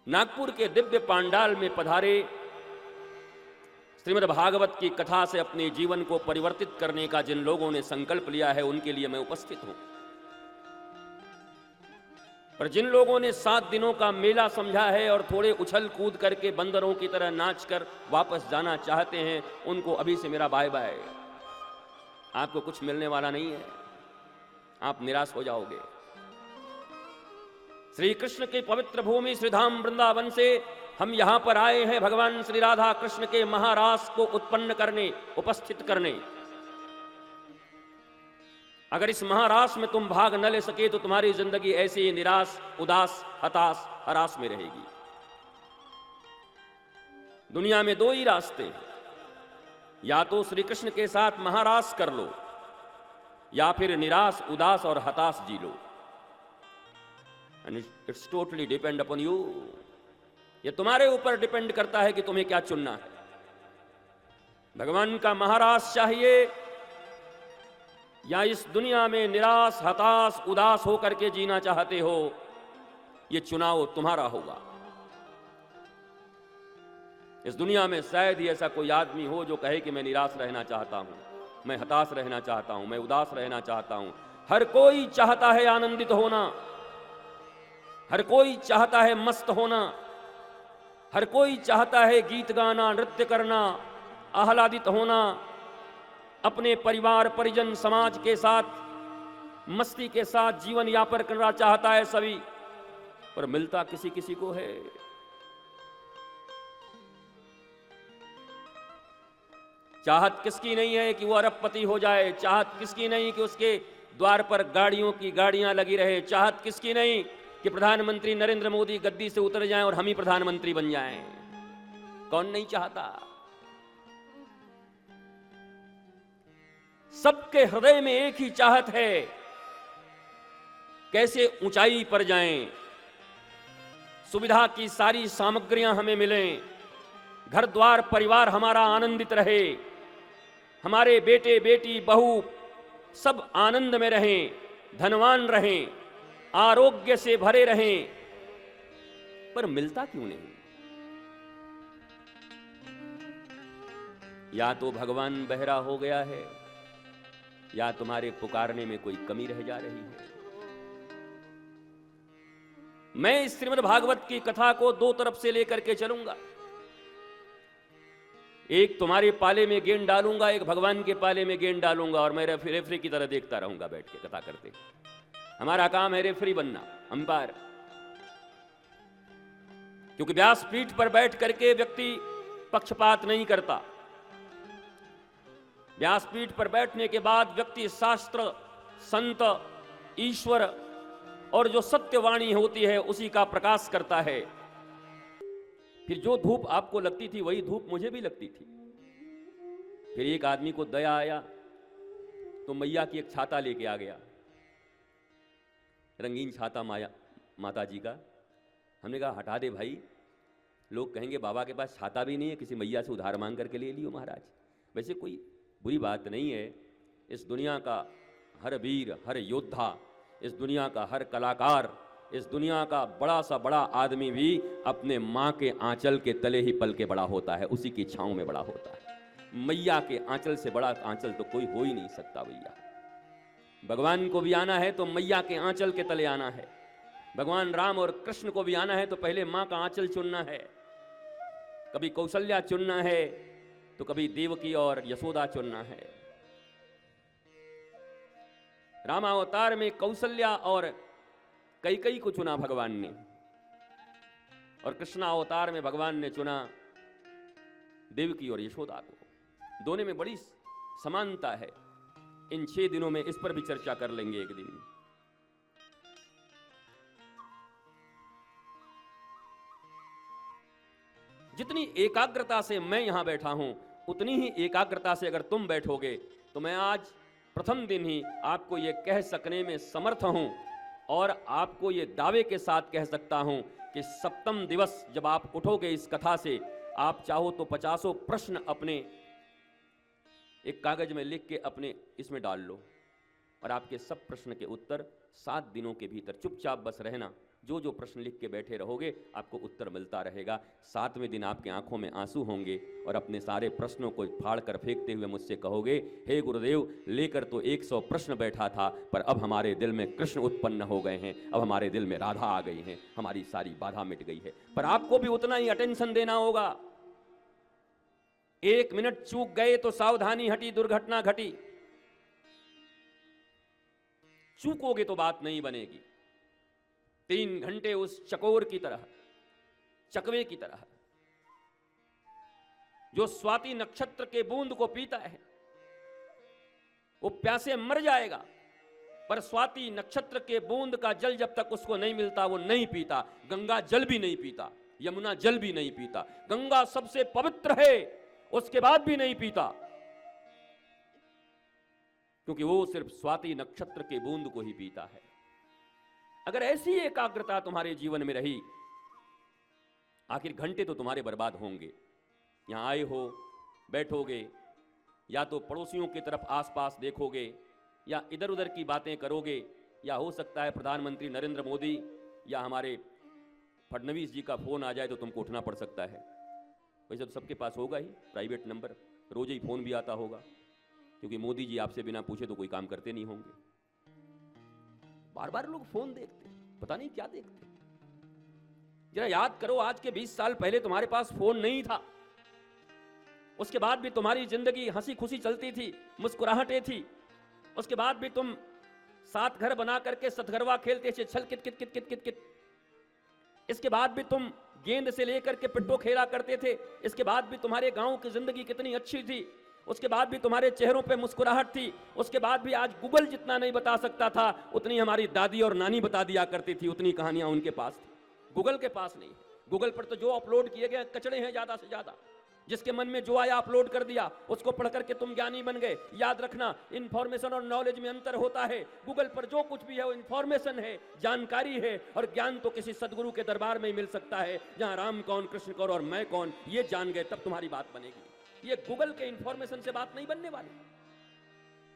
नागपुर के दिव्य पांडाल में पधारे श्रीमद् भागवत की कथा से अपने जीवन को परिवर्तित करने का जिन लोगों ने संकल्प लिया है उनके लिए मैं उपस्थित हूं। पर जिन लोगों ने 7 दिनों का मेला समझा है और थोड़े उछल कूद करके बंदरों की तरह नाच कर वापस जाना चाहते हैं, उनको अभी से मेरा बाय बाय। आपको कुछ मिलने वाला नहीं है, आप निराश हो जाओगे। श्री कृष्ण की पवित्र भूमि श्रीधाम वृंदावन से हम यहां पर आए हैं भगवान श्री राधा कृष्ण के महारास को उत्पन्न करने, उपस्थित करने। अगर इस महारास में तुम भाग न ले सके तो तुम्हारी जिंदगी ऐसे ही निराश, उदास, हताश, हरास में रहेगी। दुनिया में 2 ही रास्ते हैं, या तो श्री कृष्ण के साथ महारास कर लो या फिर निराश, उदास और हताश जी लो। And it's totally depend upon you. ये तुम्हारे ऊपर डिपेंड करता है कि तुम्हें क्या चुनना है। भगवान का महारास चाहिए या इस दुनिया में निराश, हताश, उदास होकर के जीना चाहते हो, ये चुनाव तुम्हारा होगा। इस दुनिया में शायद ही ऐसा कोई आदमी हो जो कहे कि मैं निराश रहना चाहता हूं, मैं हताश रहना चाहता हूं, मैं उदास रहना चाहता हूं। हर कोई चाहता है आनंदित होना, हर कोई चाहता है मस्त होना, हर कोई चाहता है गीत गाना, नृत्य करना, आह्लादित होना, अपने परिवार, परिजन, समाज के साथ मस्ती के साथ जीवन यापन करना चाहता है सभी, पर मिलता किसी किसी को है। चाहत किसकी नहीं है कि वो अरबपति हो जाए, चाहत किसकी नहीं कि उसके द्वार पर गाड़ियों की गाड़ियां लगी रहे, चाहत किसकी नहीं कि प्रधानमंत्री नरेंद्र मोदी गद्दी से उतर जाएं और हम ही प्रधानमंत्री बन जाएं। कौन नहीं चाहता? सबके हृदय में एक ही चाहत है, कैसे ऊंचाई पर जाएं, सुविधा की सारी सामग्रियां हमें मिलें, घर द्वार परिवार हमारा आनंदित रहे, हमारे बेटे बेटी बहू सब आनंद में रहें, धनवान रहें, आरोग्य से भरे रहें। पर मिलता क्यों नहीं? या तो भगवान बहरा हो गया है या तुम्हारे पुकारने में कोई कमी रह जा रही है। मैं इस श्रीमद् भागवत की कथा को 2 तरफ से लेकर के चलूंगा। एक तुम्हारे पाले में गेंद डालूंगा, एक भगवान के पाले में गेंद डालूंगा और मैं रेफरी की तरह देखता रहूंगा बैठ के कथा करते। हमारा काम है रेफरी बनना, अंपायर। क्योंकि व्यासपीठ पर बैठ करके व्यक्ति पक्षपात नहीं करता। व्यासपीठ पर बैठने के बाद व्यक्ति शास्त्र, संत, ईश्वर और जो सत्यवाणी होती है उसी का प्रकाश करता है। फिर जो धूप आपको लगती थी वही धूप मुझे भी लगती थी। फिर एक आदमी को दया आया तो मैया की एक छाता लेके आ गया, रंगीन छाता माता जी का। हमने कहा हटा दे भाई, लोग कहेंगे बाबा के पास छाता भी नहीं है, किसी मैया से उधार मांग करके ले लियो महाराज। वैसे कोई बुरी बात नहीं है। इस दुनिया का हर वीर, हर योद्धा, इस दुनिया का हर कलाकार, इस दुनिया का बड़ा सा बड़ा आदमी भी अपने माँ के आंचल के तले ही पल के बड़ा होता है, उसी की छांव में बड़ा होता है। मैया के आंचल से बड़ा आंचल तो कोई हो ही नहीं सकता भैया। भगवान को भी आना है तो मैया के आंचल के तले आना है। भगवान राम और कृष्ण को भी आना है तो पहले माँ का आंचल चुनना है। कभी कौशल्या चुनना है तो कभी देवकी और यशोदा चुनना है। रामावतार में कौशल्या और कैकेयी को चुना भगवान ने, और कृष्णावतार में भगवान ने चुना देवकी और यशोदा को। दोनों में बड़ी समानता है। इन 6 दिनों में इस पर भी चर्चा कर लेंगे एक दिन। जितनी एकाग्रता से मैं यहां बैठा हूं उतनी ही एकाग्रता से अगर तुम बैठोगे तो मैं आज प्रथम दिन ही आपको यह कह सकने में समर्थ हूं और आपको ये दावे के साथ कह सकता हूं कि 7वें दिवस जब आप उठोगे इस कथा से, आप चाहो तो 50 प्रश्न अपने एक कागज में लिख के अपने इसमें डाल लो और आपके सब प्रश्न के उत्तर 7 दिनों के भीतर, चुपचाप बस रहना, जो जो प्रश्न लिख के बैठे रहोगे आपको उत्तर मिलता रहेगा। 7वें दिन आपकी आंखों में आंसू होंगे और अपने सारे प्रश्नों को फाड़ कर फेंकते हुए मुझसे कहोगे, हे गुरुदेव, लेकर तो 100 प्रश्न बैठा था, पर अब हमारे दिल में कृष्ण उत्पन्न हो गए हैं, अब हमारे दिल में राधा आ गई हैं, हमारी सारी बाधा मिट गई है। पर आपको भी उतना ही अटेंशन देना होगा। 1 मिनट चूक गए तो सावधानी हटी, दुर्घटना घटी। चूकोगे तो बात नहीं बनेगी। 3 घंटे उस चकोर की तरह, चकवे की तरह, जो स्वाति नक्षत्र के बूंद को पीता है, वो प्यासे मर जाएगा, पर स्वाति नक्षत्र के बूंद का जल जब तक उसको नहीं मिलता वो नहीं पीता। गंगा जल भी नहीं पीता, यमुना जल भी नहीं पीता, गंगा सबसे पवित्र है उसके बाद भी नहीं पीता, क्योंकि वो सिर्फ स्वाति नक्षत्र के बूंद को ही पीता है। अगर ऐसी एकाग्रता तुम्हारे जीवन में रही, आखिर घंटे तो तुम्हारे बर्बाद होंगे। यहां आए हो, बैठोगे, या तो पड़ोसियों की तरफ आसपास देखोगे, या इधर उधर की बातें करोगे, या हो सकता है प्रधानमंत्री नरेंद्र मोदी या हमारे फडणवीस जी का फोन आ जाए तो तुमको उठना पड़ सकता है। वैसे तो सबके पास होगा ही प्राइवेट नंबर, रोज ही फोन भी आता होगा, क्योंकि मोदी जी आपसे बिना पूछे तो कोई काम करते नहीं होंगे। बार बार लोग फोन देखते, पता नहीं क्या देखते। जरा याद करो, आज के 20 साल पहले तुम्हारे पास फोन नहीं था, उसके बाद भी तुम्हारी जिंदगी हंसी खुशी चलती थी, मुस्कुराहटें थी। उसके बाद भी तुम 7 घर बना करके सतगरवा खेलते थे, छल कित कित कित कित कित कित। इसके बाद भी तुम गेंद से लेकर के पिट्टो खेला करते थे। इसके बाद भी तुम्हारे गांव की जिंदगी कितनी अच्छी थी। उसके बाद भी तुम्हारे चेहरों पे मुस्कुराहट थी। उसके बाद भी आज गूगल जितना नहीं बता सकता था, उतनी हमारी दादी और नानी बता दिया करती थी, उतनी कहानियां उनके पास थी। गूगल के पास नहीं। गूगल पर तो जो अपलोड किए गए कचड़े हैं ज्यादा से ज्यादा। जिसके मन में जो आया अपलोड कर दिया, उसको पढ़ करके तुम ज्ञानी बन गए। याद रखना, इंफॉर्मेशन और नॉलेज में अंतर होता है। गूगल पर जो कुछ भी है वो इंफॉर्मेशन है, जानकारी है, और ज्ञान तो किसी सदगुरु के दरबार में ही मिल सकता है, जहां राम कौन, कृष्ण कौन और मैं कौन ये जान गए, तब तुम्हारी बात बनेगी। ये गूगल के इंफॉर्मेशन से बात नहीं बनने वाली।